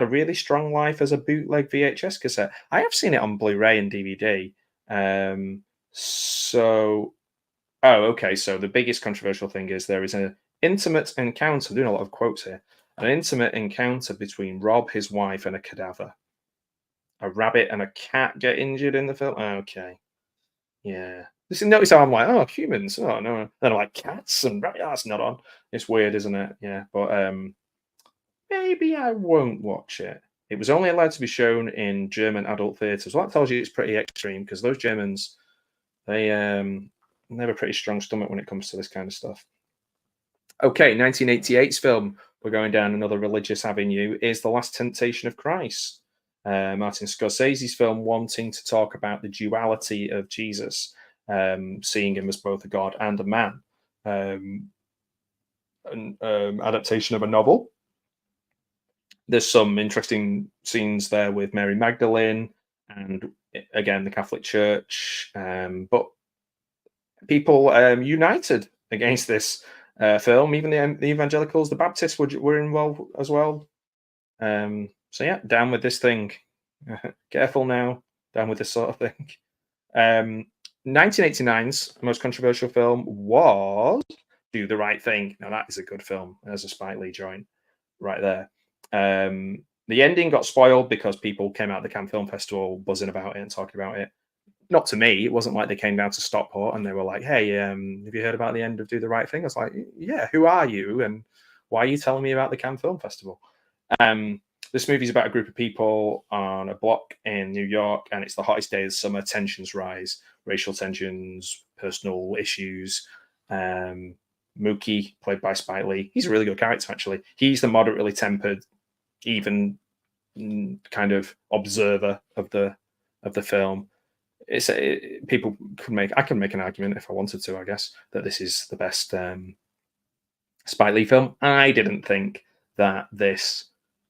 a really strong life as a bootleg VHS cassette. I have seen it on Blu-ray and DVD. Oh, okay. So the biggest controversial thing is there is an intimate encounter. I'm doing a lot of quotes here. An intimate encounter between Rob, his wife, and a cadaver. A rabbit and a cat get injured in the film. Okay. Yeah. Notice how I'm like, oh, humans. Oh no. Then I'm like cats and rabbits. That's not on. It's weird, isn't it? Yeah. But maybe I won't watch it. It was only allowed to be shown in German adult theatres. Well, that tells you it's pretty extreme because those Germans, they have a pretty strong stomach when it comes to this kind of stuff. Okay, 1988's film, we're going down another religious avenue, is The Last Temptation of Christ. Martin Scorsese's film wanting to talk about the duality of Jesus, seeing him as both a god and a man. An adaptation of a novel. There's some interesting scenes there with Mary Magdalene and, again, the Catholic Church. But people united against this film. Even the evangelicals, the Baptists were involved as well. So yeah, down with this thing. Careful now, down with this sort of thing. 1989's most controversial film was Do the Right Thing. Now that is a good film. There's a Spike Lee joint right there. The ending got spoiled because people came out of the Cannes Film Festival buzzing about it and talking about it. Not to me. It wasn't like they came down to Stockport and they were like, hey, have you heard about the end of Do the Right Thing? I was like, yeah, who are you? And why are you telling me about the Cannes Film Festival? This movie is about a group of people on a block in New York, and it's the hottest day of the summer. Tensions rise, racial tensions, personal issues, Mookie, played by Spike Lee. He's a really good character, actually. He's the moderately tempered, even kind of observer of the film. People could make. I can make an argument if I wanted to. I guess that this is the best Spike Lee film. I didn't think that this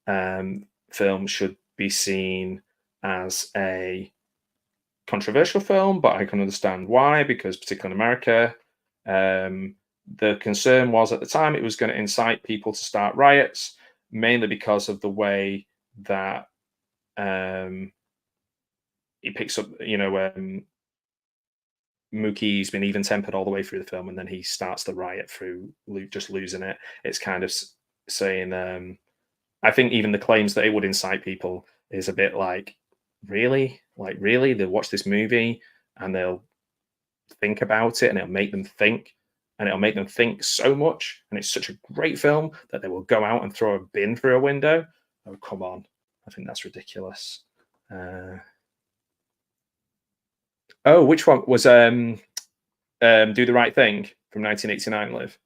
film should be seen as a controversial film, but I can understand why, because particularly in America, the concern was at the time it was going to incite people to start riots, mainly because of the way that he picks up, Mookie's been even tempered all the way through the film, and then he starts the riot through just losing it. It's kind of saying, I think even the claims that it would incite people is a bit like really, they'll watch this movie and they'll think about it, and it'll make them think, and it'll make them think so much, and it's such a great film that they will go out and throw a bin through a window. Oh, come on! I think that's ridiculous. Oh, which one was Do the Right Thing from 1989? Live.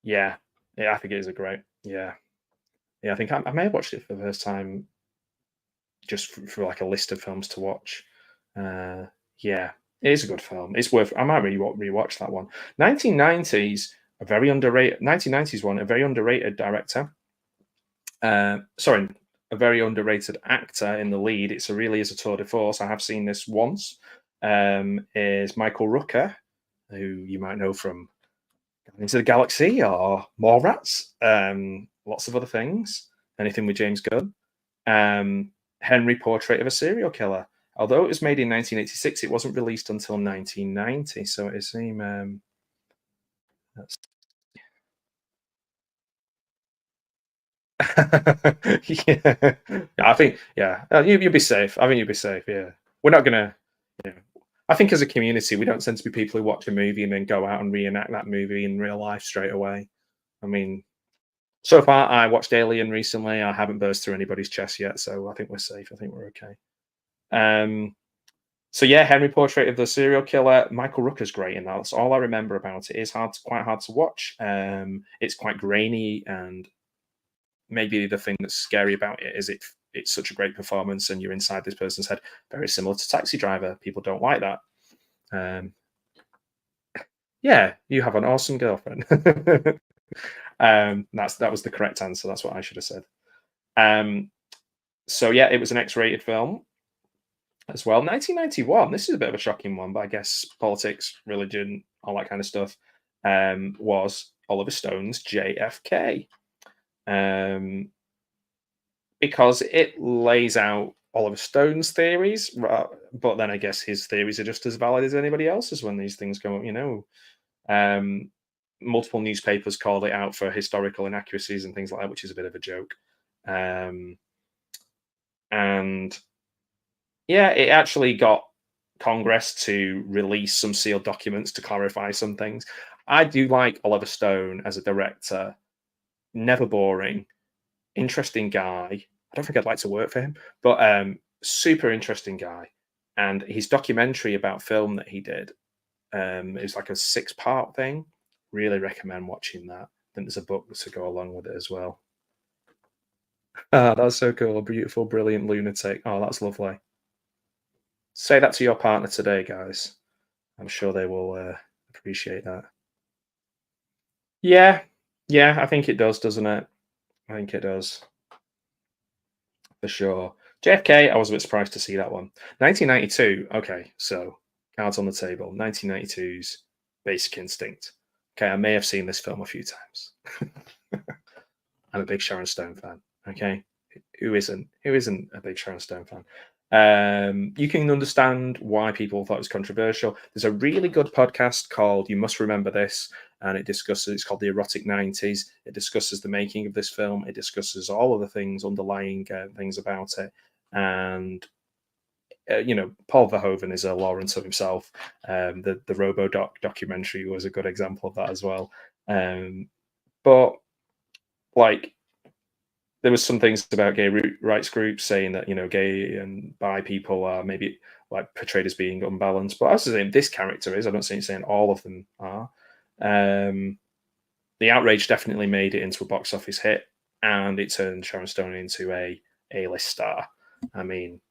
Yeah, yeah, I think it is a great. Yeah, yeah. I think I may have watched it for the first time just for like a list of films to watch. Yeah, it is a good film. It's worth. I might rewatch that one. 1990s, a very underrated. 1990s one, a very underrated director. Sorry, a very underrated actor in the lead. It's a really is a tour de force. I have seen this once. Is Michael Rooker, who you might know from Into the Galaxy or Mallrats, lots of other things. Anything with James Gunn. Henry, Portrait of a Serial Killer. Although it was made in 1986, it wasn't released until 1990. So it seemed. Yeah. I think, yeah, you'll be safe. I think you'll be safe. Yeah, we're not gonna. You know, I think as a community, we don't tend to be people who watch a movie and then go out and reenact that movie in real life straight away. I mean, so far, I watched Alien recently. I haven't burst through anybody's chest yet, so I think we're safe. I think we're okay. Um, so yeah, Henry, Portrait of the Serial Killer. Michael Rooker's great in that. That's all I remember about it. It's quite hard to watch. It's quite grainy, and maybe the thing that's scary about it is it's such a great performance, and you're inside this person's head. Very similar to Taxi Driver. People don't like that. Um, yeah, you have an awesome girlfriend. That was the correct answer. That's what I should have said. So yeah, it was an X-rated film as well. 1991. This is a bit of a shocking one, but I guess politics, religion, all that kind of stuff. Was Oliver Stone's JFK. Because it lays out Oliver Stone's theories, but then I guess his theories are just as valid as anybody else's when these things come up. Multiple newspapers called it out for historical inaccuracies and things like that, which is a bit of a joke. And yeah, it actually got Congress to release some sealed documents to clarify some things. I do like Oliver Stone as a director. Never boring, interesting guy. I don't think I'd like to work for him, but super interesting guy. And his documentary about film that he did, it was like a 6-part thing. Really recommend watching that. I think there's a book to go along with it as well. Ah, that's so cool. A beautiful, brilliant lunatic. Oh, that's lovely. Say that to your partner today, guys. I'm sure they will appreciate that. Yeah, yeah, I think it does, doesn't it? I think it does. For sure. JFK, I was a bit surprised to see that one. 1992, okay, so cards on the table. 1992's Basic Instinct. Okay, I may have seen this film a few times. I'm a big Sharon Stone fan. Okay, who isn't? Who isn't a big Sharon Stone fan? You can understand why people thought it was controversial. There's a really good podcast called "You Must Remember This," and it discusses. It's called "The Erotic '90s." It discusses the making of this film. It discusses all of the things, underlying things about it, and Paul Verhoeven is a law unto himself. The RoboDoc documentary was a good example of that as well. But like there was some things about gay rights groups saying that gay and bi people are maybe like portrayed as being unbalanced, but I was saying this character is. I don't see saying all of them are. The outrage definitely made it into a box office hit, and it turned Sharon Stone into a A-list star. I mean,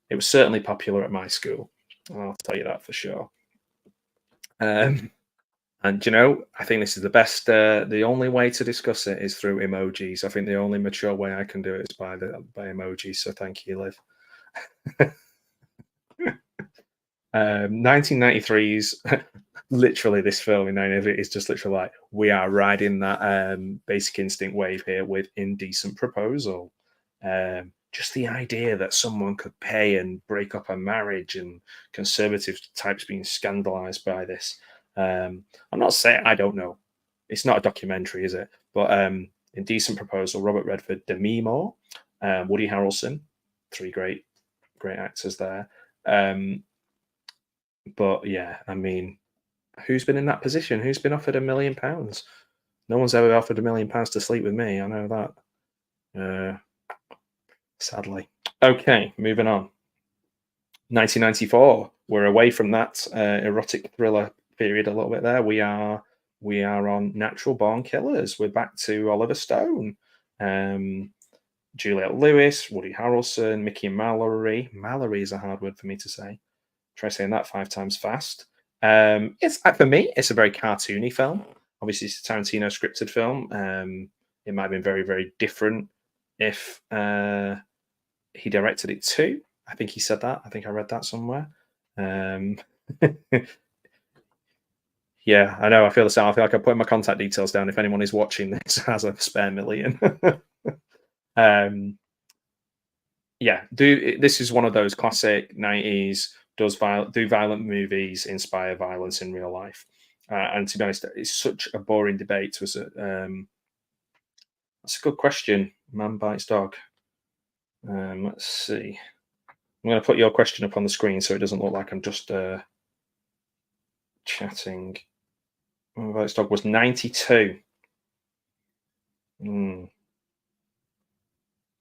it was certainly popular at my school. I'll tell you that for sure. And I think this is the best. The only way to discuss it is through emojis. I think the only mature way I can do it is by emojis. So thank you, Liv. 1993's literally this film in 1993 is just literally like, we are riding that Basic Instinct wave here with Indecent Proposal. Just the idea that someone could pay and break up a marriage, and conservative types being scandalized by this. I'm not saying, I don't know. It's not a documentary, is it? But Indecent Proposal, Robert Redford, Demi Moore, Woody Harrelson, three great actors there. But yeah, I mean, who's been in that position? Who's been offered £1 million? No one's ever offered £1 million to sleep with me. I know that. Sadly. Okay, moving on. 1994. We're away from that erotic thriller period a little bit there. We are on Natural Born Killers. We're back to Oliver Stone, Juliette Lewis, Woody Harrelson, Mickey Mallory. Mallory is a hard word for me to say. Try saying that 5 times fast. It's for me, it's a very cartoony film. Obviously, it's a Tarantino scripted film. It might have been very, very different if he directed it too. I think he said that. I think I read that somewhere. Yeah, I know. I feel the same. I feel like I'm putting my contact details down if anyone is watching this has a spare million. Yeah, this is one of those classic 90s do violent movies inspire violence in real life. And to be honest, it's such a boring debate. Was it? That's a good question. Man bites dog. Let's see. I'm going to put your question up on the screen so it doesn't look like I'm just chatting. Man bites dog was 92.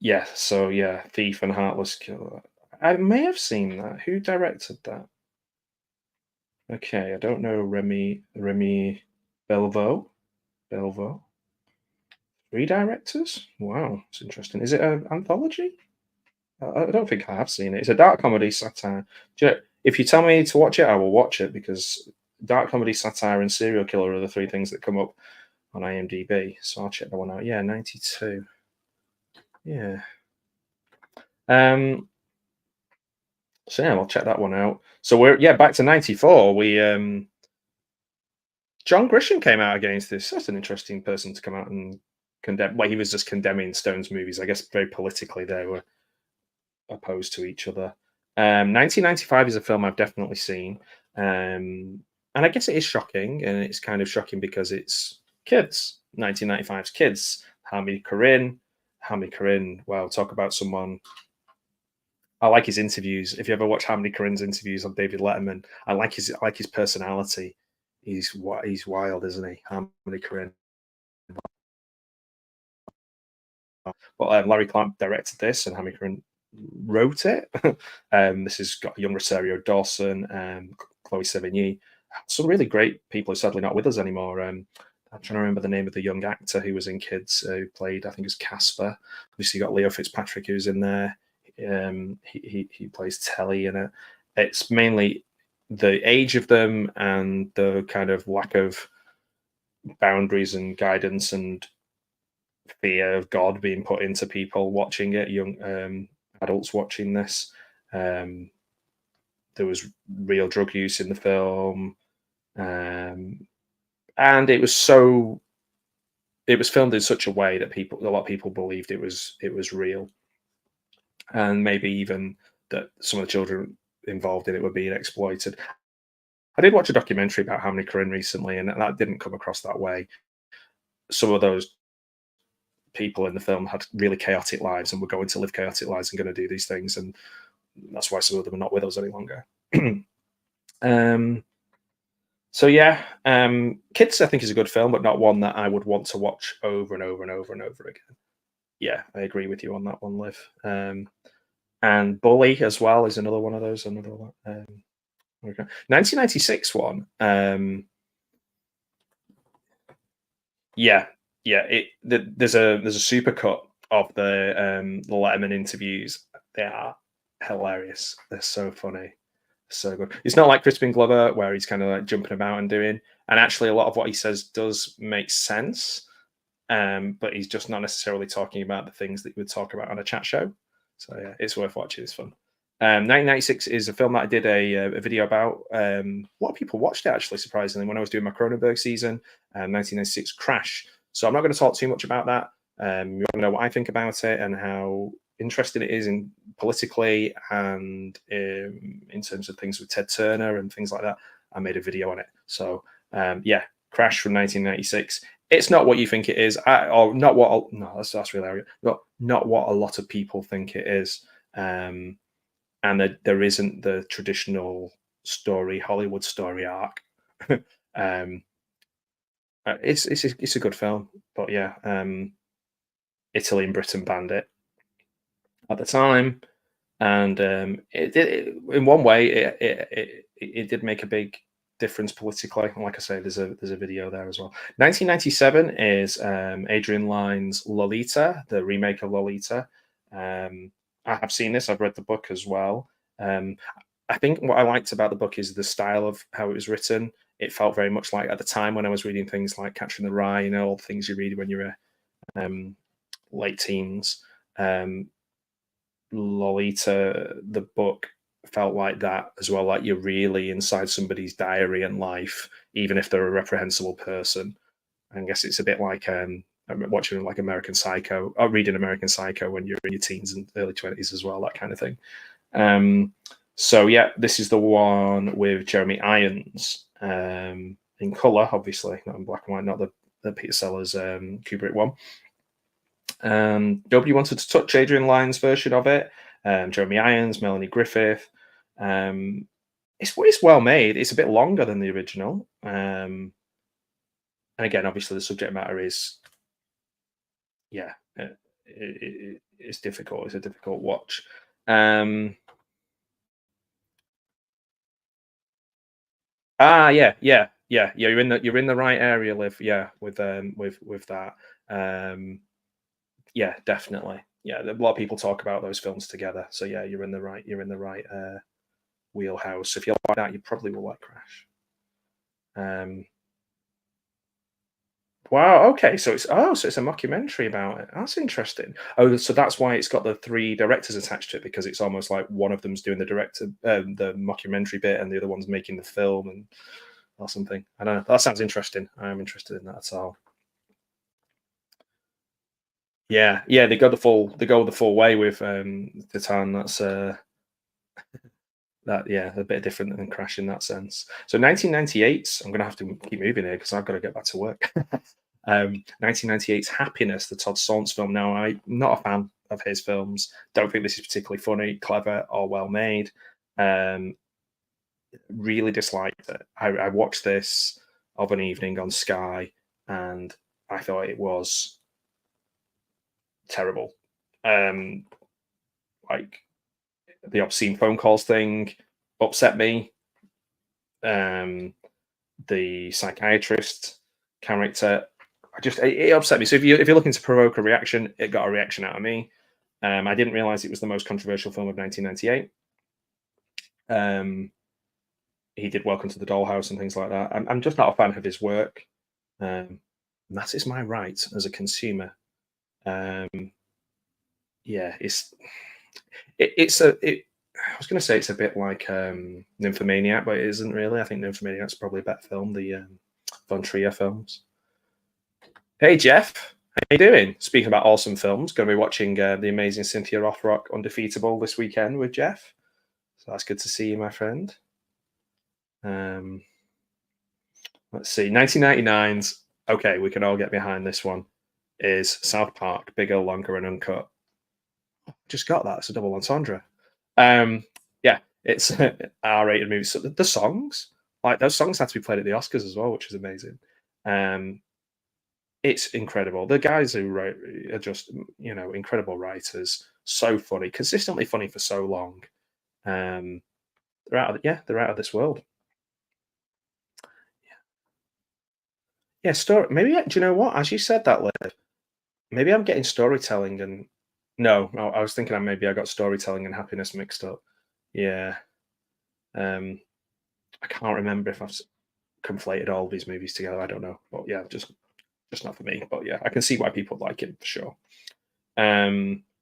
Yeah, so yeah, Thief and Heartless Killer. I may have seen that. Who directed that? Okay, I don't know. Remy Belvo. 3 directors? Wow, it's interesting. Is it an anthology? I don't think I have seen it. It's a dark comedy satire. If you tell me to watch it, I will watch it, because dark comedy, satire, and serial killer are the 3 things that come up on IMDb. So I'll check that one out. Yeah, 92. Yeah. So yeah, I'll check that one out. So we're back to 94. We John Grisham came out against this. That's an interesting person to come out and condemn. Well, he was just condemning Stone's movies. I guess very politically they were opposed to each other. 1995 is a film I've definitely seen. And I guess it is shocking, and it's kind of shocking because it's kids. 1995's kids. Hamid Karin. Well, talk about someone. I like his interviews. If you ever watch Hamid Karin's interviews on David Letterman, I like his personality. He's wild, isn't he? Hamid Karin. But Larry Clark directed this, and Hamid Karin wrote it. This has got young Rosario Dawson, Chloe Sevigny, some really great people who are sadly not with us anymore. I'm trying to remember the name of the young actor who was in Kids, who played, I think it was Casper. Obviously, you got Leo Fitzpatrick who's in there. He plays Telly in it. It's mainly the age of them and the kind of lack of boundaries and guidance and fear of God being put into people watching it, young adults watching this. There was real drug use in the film, and it was filmed in such a way that a lot of people believed it was real, and maybe even that some of the children involved in it were being exploited. I did watch a documentary about Hamid Karin recently, and that didn't come across that way. Some of those people in the film had really chaotic lives and were going to live chaotic lives and going to do these things, and that's why some of them are not with us any longer. So yeah, Kids I think is a good film, but not one that I would want to watch over and over and over and over again. Yeah, I agree with you on that one, Liv. And Bully as well is another one of those. Another one. 1996 one. Yeah, yeah. There's a super cut of the Letterman interviews. They are hilarious. They're so funny, so good. It's not like Crispin Glover where he's kind of like jumping about and doing. And actually, a lot of what he says does make sense. But he's just not necessarily talking about the things that you would talk about on a chat show. So yeah, it's worth watching. It's fun. 1996 is a film that I did a video about. A lot of people watched it actually, surprisingly, when I was doing my Cronenberg season. 1996 Crash. So I'm not going to talk too much about that. You want to know what I think about it and how interesting it is in politically and in terms of things with Ted Turner and things like that. I made a video on it. So yeah, Crash from 1996. It's not what you think it is, or not what. No, that's really arrogant. Not what a lot of people think it is, and there isn't the traditional story Hollywood story arc. um, it's a good film, but yeah, Italy and Britain banned it at the time, and in one way it did make a big difference politically. And like I say, there's a video there as well. 1997 is Adrian Lyne's Lolita, the remake of Lolita. I have seen this. I've read the book as well. Um, I think what I liked about the book is the style of how it was written. It felt very much like at the time when I was reading things like Catcher in the Rye, all the things you read when you're um, late teens. Um, Lolita, the book, felt like that as well. Like you're really inside somebody's diary and life, even if they're a reprehensible person. I guess it's a bit like watching like American Psycho, or reading American Psycho when you're in your teens and early 20s as well, that kind of thing. So yeah, this is the one with Jeremy Irons in color, obviously, not in black and white, not the Peter Sellers Kubrick one. Nobody wanted to touch Adrian Lyne's version of it. Jeremy Irons, Melanie Griffith. It's well made. It's a bit longer than the original. And again, obviously, the subject matter is, yeah, it's difficult. It's a difficult watch. Yeah, yeah, yeah, yeah. You're in the right area, Liv. Yeah, with that. Um, yeah, definitely. Yeah, a lot of people talk about those films together. So yeah, you're in the right wheelhouse. If you like that, you probably will like Crash. Um, wow. Okay. So it's a mockumentary about it. That's interesting. Oh, so that's why it's got the three directors attached to it because it's almost like one of them's doing the mockumentary bit, and the other one's making the film and or something. I don't know. That sounds interesting. I am interested in that at all. Yeah, yeah. They go the full way with Titan. That's that yeah, a bit different than Crash in that sense. So 1998, I'm going to have to keep moving here because I've got to get back to work. 1998's Happiness, the Todd Solondz film. Now, I'm not a fan of his films. Don't think this is particularly funny, clever, or well made. Um, really disliked it. I watched this of an evening on Sky, and I thought it was terrible. Um, like the obscene phone calls thing upset me. Um, the psychiatrist character. It upset me. So if you're looking to provoke a reaction, it got a reaction out of me. I didn't realize it was the most controversial film of 1998. He did Welcome to the Dollhouse and things like that. I'm just not a fan of his work. And that is my right as a consumer. Um, yeah, it's a it, I was going to say it's a bit like Nymphomaniac, but it isn't really. I think Nymphomaniac's probably a better film. The Von Trier films. Hey Jeff, how you doing? Speaking about awesome films, going to be watching the amazing Cynthia Rothrock Undefeatable this weekend with Jeff. So that's good to see you, my friend. Um, let's see, 1999's. Okay, we can all get behind this one. Is South Park bigger, longer, and uncut? Just got that. It's a double entendre. Yeah, it's R-rated movie. So the songs, like those songs, had to be played at the Oscars as well, which is amazing. Um, it's incredible. The guys who wrote are just incredible writers. So funny, consistently funny for so long. They're out of this world. Yeah, story. Maybe do you know what? As you said that, Liv, maybe I'm getting storytelling and no, I was thinking maybe I got storytelling and happiness mixed up. Yeah. Um, I can't remember if I've conflated all these movies together. I don't know, but yeah, just not for me. But yeah, I can see why people like it for sure.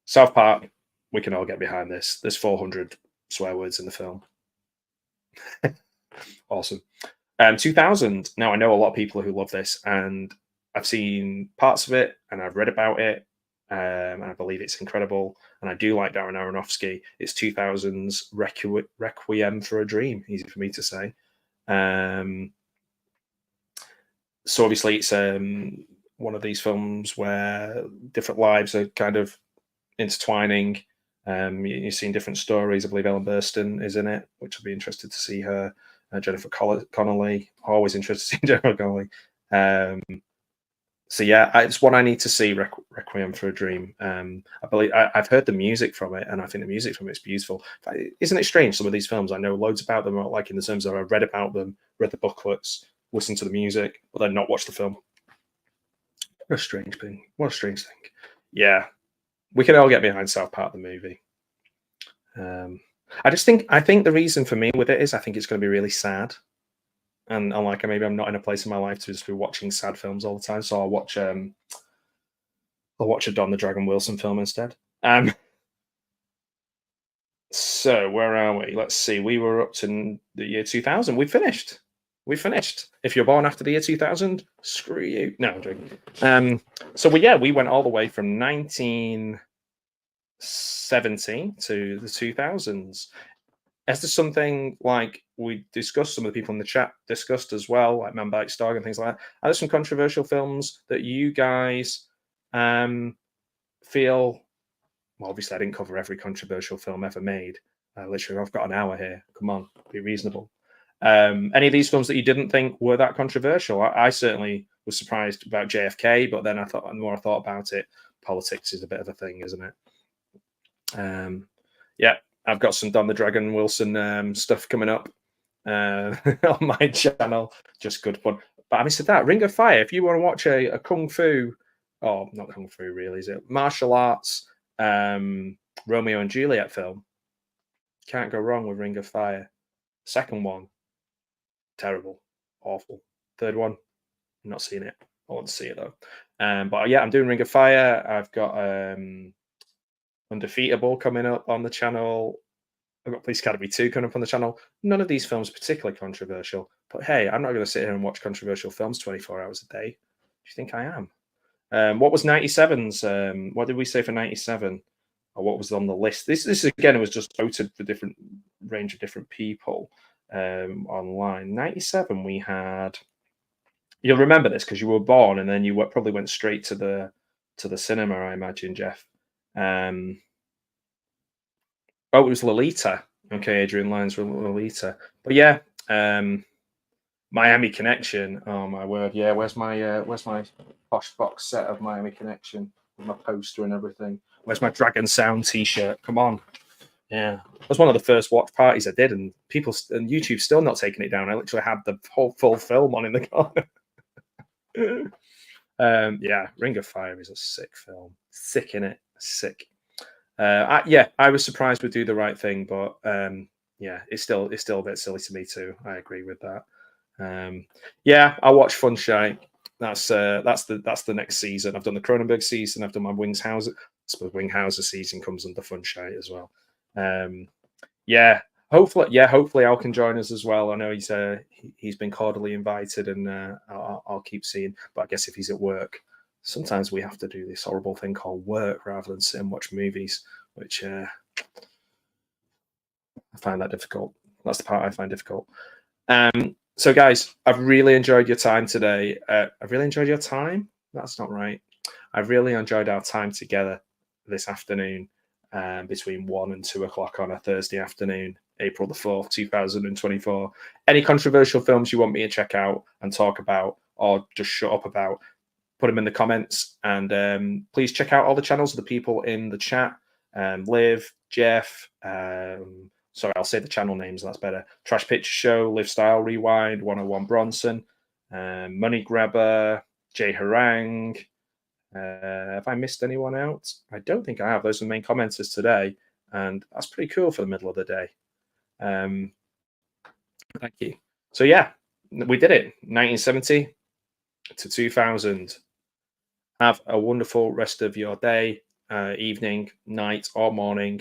South Park, we can all get behind this. There's 400 swear words in the film. Awesome. 2000. Now I know a lot of people who love this, and I've seen parts of it, and I've read about it, and I believe it's incredible. And I do like Darren Aronofsky. It's 2000's Requiem for a Dream. Easy for me to say. Um, so obviously, it's one of these films where different lives are kind of intertwining. You've seen different stories. I believe Ellen Burstyn is in it, which I'll be interested to see her. Jennifer Connelly, always interested in Jennifer Connelly. So yeah, it's one I need to see. Requiem for a Dream. I believe I've heard the music from it, and I think the music from it's beautiful. Isn't it strange? Some of these films I know loads about them, like in the terms of I've read about them, read the booklets, listened to the music, but then not watched the film. What a strange thing. What a strange thing. Yeah, we can all get behind South Park the movie. I think the reason for me with it is I think it's going to be really sad, and like maybe I'm not in a place in my life to just be watching sad films all the time. So I'll watch a Don the Dragon Wilson film instead. So where are we? Let's see. We were up to the year 2000. We finished. We finished. If you're born after the year 2000, screw you. No, I'm joking. So we went all the way from 1970 to the 2000s. Is there something like we discussed, some of the people in the chat discussed as well, like Man Bites Dog and things like that? Are there some controversial films that you guys feel? Well, obviously, I didn't cover every controversial film ever made. Literally, I've got an hour here. Come on, be reasonable. Any of these films that you didn't think were that controversial? I certainly was surprised about JFK, but then the more I thought about it, politics is a bit of a thing, isn't it? Yeah, I've got some Don the Dragon Wilson stuff coming up on my channel. Just good fun. But having said that, Ring of Fire, if you want to watch a kung fu, or not kung fu really, is it? Martial arts Romeo and Juliet film. Can't go wrong with Ring of Fire. Second one, terrible, awful. Third one, I'm not seeing it. I want to see it though. But yeah, I'm doing Ring of Fire. I've got Undefeatable coming up on the channel. I've got Police Academy 2 coming up on the channel. None of these films particularly controversial. But hey, I'm not going to sit here and watch controversial films 24 hours a day. Do you think I am? What was 97's? What did we say for 97? Or what was on the list? This again was just voted for different range of different people online. 97, we had. You'll remember this because you were born, and then you probably went straight to the cinema. I imagine, Jeff. Oh, it was Lolita. Okay, Adrian Lyons with Lolita. But yeah, Miami Connection. Oh my word! Yeah, where's my posh box set of Miami Connection with my poster and everything? Where's my Dragon Sound T-shirt? Come on! Yeah, it was one of the first watch parties I did, and people and YouTube's still not taking it down. I literally had the whole full film on in the corner. Yeah, Ring of Fire is a sick film. Sick in it. Sick. I was surprised with Do the Right Thing, but yeah, it's still a bit silly to me too. I agree with that. Yeah, I'll watch Funshine. That's the next season. I've done the Cronenberg season. I've done my Wingshauser. I suppose Winghauser season comes under Funshine as well. Yeah, hopefully Al can join us as well. I know he's been cordially invited, and I'll keep seeing. But I guess if he's at work, sometimes we have to do this horrible thing called work rather than sit and watch movies, which I find that difficult. That's the part I find difficult. So, guys, I've really enjoyed your time today. I've really enjoyed your time. That's not right. I've really enjoyed our time together this afternoon between 1 and 2 o'clock on a Thursday afternoon, April the 4th, 2024. Any controversial films you want me to check out and talk about or just shut up about, put them in the comments. And please check out all the channels of the people in the chat. Liv, Jeff, sorry, I'll say the channel names, that's better. Trash Picture Show, Live Style Rewind, 101 Bronson. Money Grabber, Jay Harang. Have I missed anyone out? I don't think I have. Those are the main commenters today, and that's pretty cool for the middle of the day. Thank you. So yeah, we did it. 1970 to 2000. Have a wonderful rest of your day, evening, night, or morning.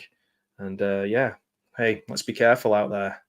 And yeah, hey, let's be careful out there.